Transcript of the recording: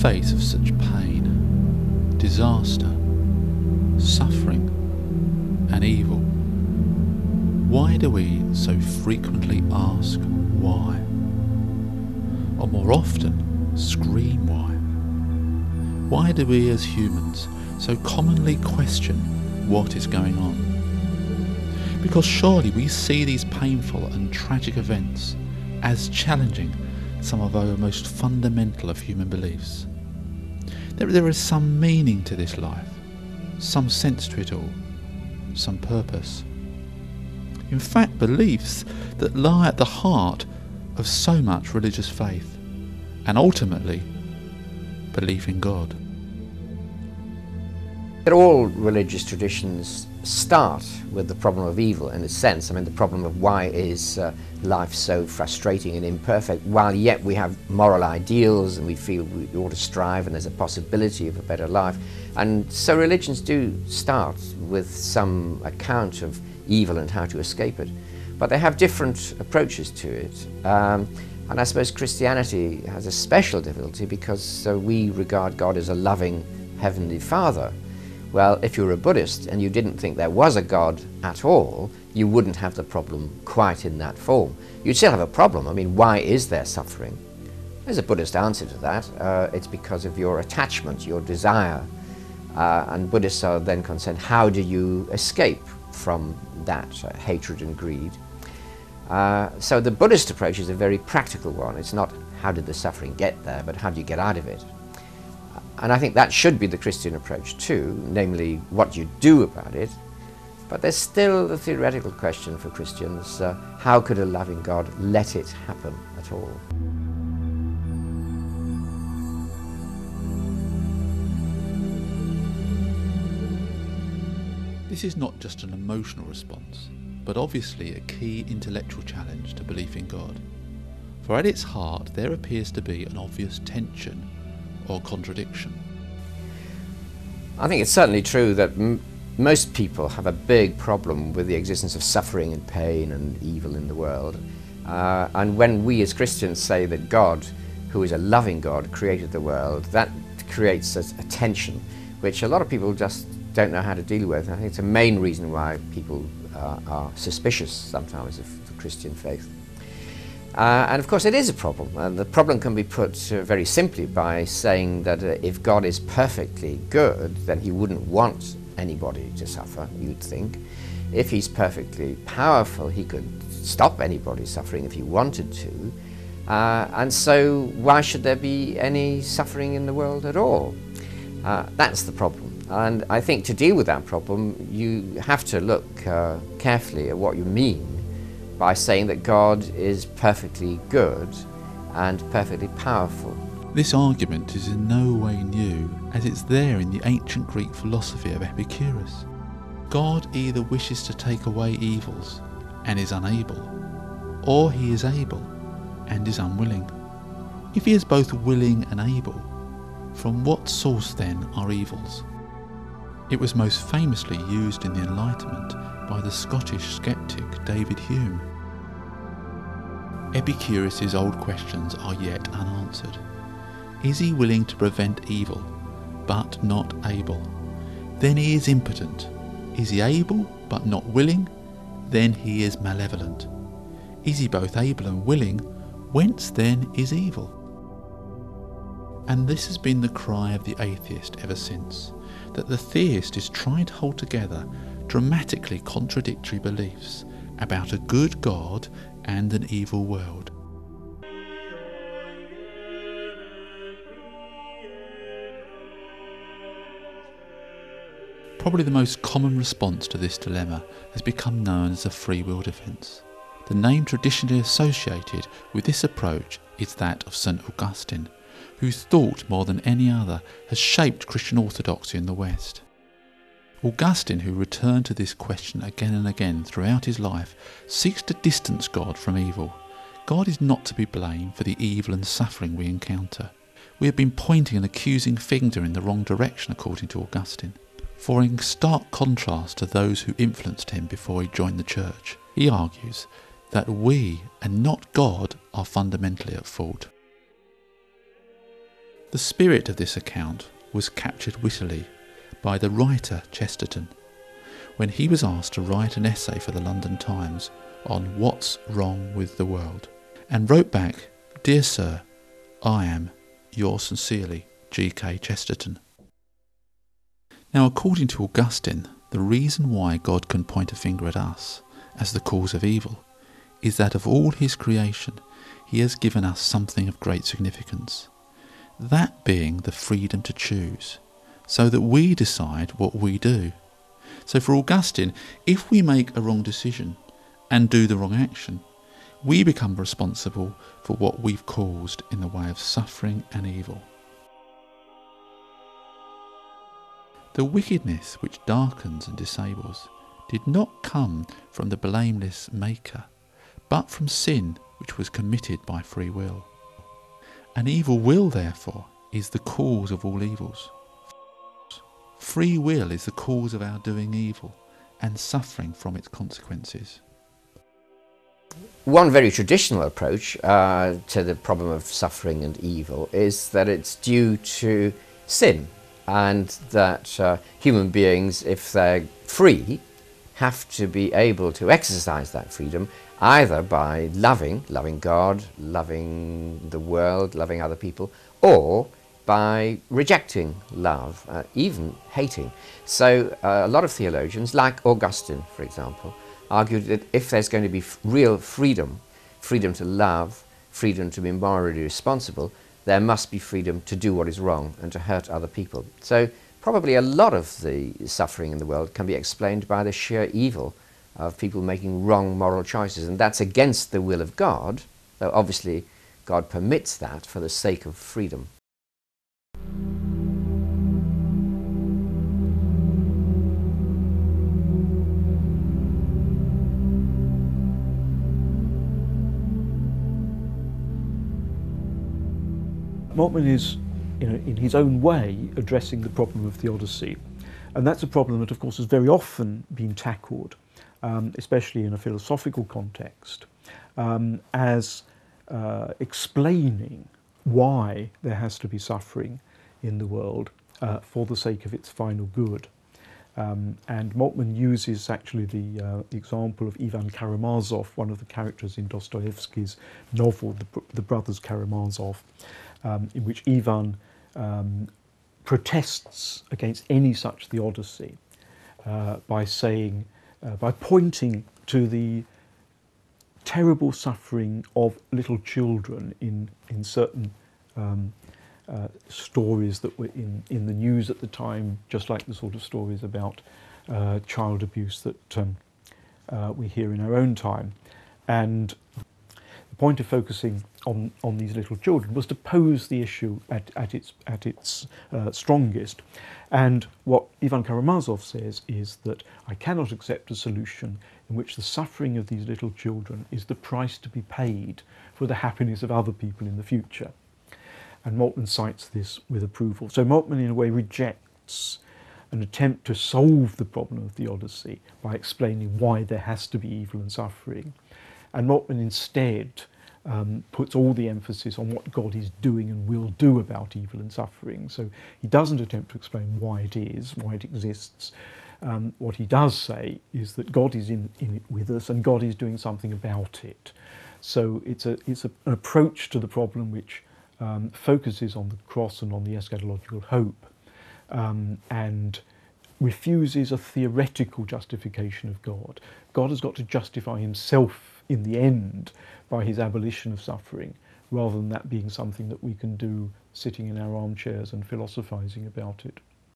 face of such pain, disaster, suffering and evil, why do we so frequently ask why? Or more often, scream why? Why do we as humans so commonly question what is going on? Because surely we see these painful and tragic events as challenging some of our most fundamental of human beliefs. There is some meaning to this life, some sense to it all, some purpose. In fact, beliefs that lie at the heart of so much religious faith, and ultimately, belief in God. All religious traditions start with the problem of evil, in a sense. I mean, the problem of why is life so frustrating and imperfect, while yet we have moral ideals and we feel we ought to strive and there's a possibility of a better life. And so religions do start with some account of evil and how to escape it. But they have different approaches to it. And I suppose Christianity has a special difficulty because we regard God as a loving Heavenly Father. Well, if you were a Buddhist and you didn't think there was a God at all, you wouldn't have the problem quite in that form. You'd still have a problem. I mean, why is there suffering? There's a Buddhist answer to that. It's because of your attachment, your desire. And Buddhists are then concerned, how do you escape from that hatred and greed? So the Buddhist approach is a very practical one. It's not how did the suffering get there, but how do you get out of it? And I think that should be the Christian approach too, namely what you do about it. But there's still the theoretical question for Christians, how could a loving God let it happen at all? This is not just an emotional response, but obviously a key intellectual challenge to belief in God. For at its heart there appears to be an obvious tension or contradiction. I think it's certainly true that most people have a big problem with the existence of suffering and pain and evil in the world. And when we as Christians say that God, who is a loving God, created the world, that creates a tension which a lot of people just don't know how to deal with. I think it's a main reason why people are suspicious sometimes of the Christian faith. And of course it is a problem, and the problem can be put very simply by saying that if God is perfectly good, then he wouldn't want anybody to suffer, you'd think. If he's perfectly powerful, he could stop anybody suffering if he wanted to. And so why should there be any suffering in the world at all? That's the problem. And I think to deal with that problem, you have to look carefully at what you mean by saying that God is perfectly good and perfectly powerful. This argument is in no way new, as it's there in the ancient Greek philosophy of Epicurus. God either wishes to take away evils and is unable, or he is able and is unwilling. If he is both willing and able, from what source then are evils? It was most famously used in the Enlightenment by the Scottish skeptic David Hume. Epicurus's old questions are yet unanswered. Is he willing to prevent evil, but not able? Then he is impotent. Is he able, but not willing? Then he is malevolent. Is he both able and willing? Whence then is evil? And this has been the cry of the atheist ever since, that the theist is trying to hold together dramatically contradictory beliefs about a good God and an evil world. Probably the most common response to this dilemma has become known as the free will defence. The name traditionally associated with this approach is that of St. Augustine, whose thought more than any other has shaped Christian orthodoxy in the West. Augustine, who returned to this question again and again throughout his life, seeks to distance God from evil. God is not to be blamed for the evil and suffering we encounter. We have been pointing an accusing finger in the wrong direction, according to Augustine. For in stark contrast to those who influenced him before he joined the church, he argues that we and not God are fundamentally at fault. The spirit of this account was captured wittily by the writer Chesterton when he was asked to write an essay for the London Times on what's wrong with the world, and wrote back, "Dear Sir, I am, yours sincerely, G.K. Chesterton." Now, according to Augustine, the reason why God can point a finger at us as the cause of evil is that of all his creation, he has given us something of great significance, that being the freedom to choose, so that we decide what we do. So for Augustine, if we make a wrong decision and do the wrong action, we become responsible for what we've caused in the way of suffering and evil. The wickedness which darkens and disables did not come from the blameless Maker, but from sin which was committed by free will. An evil will, therefore, is the cause of all evils. Free will is the cause of our doing evil and suffering from its consequences. One very traditional approach to the problem of suffering and evil is that it's due to sin, and that human beings, if they're free, have to be able to exercise that freedom either by loving God, loving the world, loving other people, or by rejecting love, even hating. So a lot of theologians, like Augustine, for example, argued that if there's going to be real freedom, freedom to love, freedom to be morally responsible, there must be freedom to do what is wrong and to hurt other people. So probably a lot of the suffering in the world can be explained by the sheer evil of people making wrong moral choices, and that's against the will of God, though obviously God permits that for the sake of freedom. Moltmann is, in his own way, addressing the problem of theodicy. And that's a problem that, of course, has very often been tackled, especially in a philosophical context, as explaining why there has to be suffering in the world for the sake of its final good. And Moltmann uses actually the example of Ivan Karamazov, one of the characters in Dostoevsky's novel, The Brothers Karamazov, in which Ivan protests against any such theodicy by pointing to the terrible suffering of little children in certain stories that were in the news at the time, just like the sort of stories about child abuse that we hear in our own time. And the point of focusing on these little children was to pose the issue at its strongest. And what Ivan Karamazov says is that I cannot accept a solution in which the suffering of these little children is the price to be paid for the happiness of other people in the future. And Moltmann cites this with approval. So Moltmann, in a way, rejects an attempt to solve the problem of theodicy by explaining why there has to be evil and suffering. And Moltmann instead puts all the emphasis on what God is doing and will do about evil and suffering. So he doesn't attempt to explain why it is, why it exists. What he does say is that God is in it with us and God is doing something about it. So it's an approach to the problem which focuses on the cross and on the eschatological hope, and refuses a theoretical justification of God. God has got to justify himself in the end by his abolition of suffering, rather than that being something that we can do sitting in our armchairs and philosophizing about it.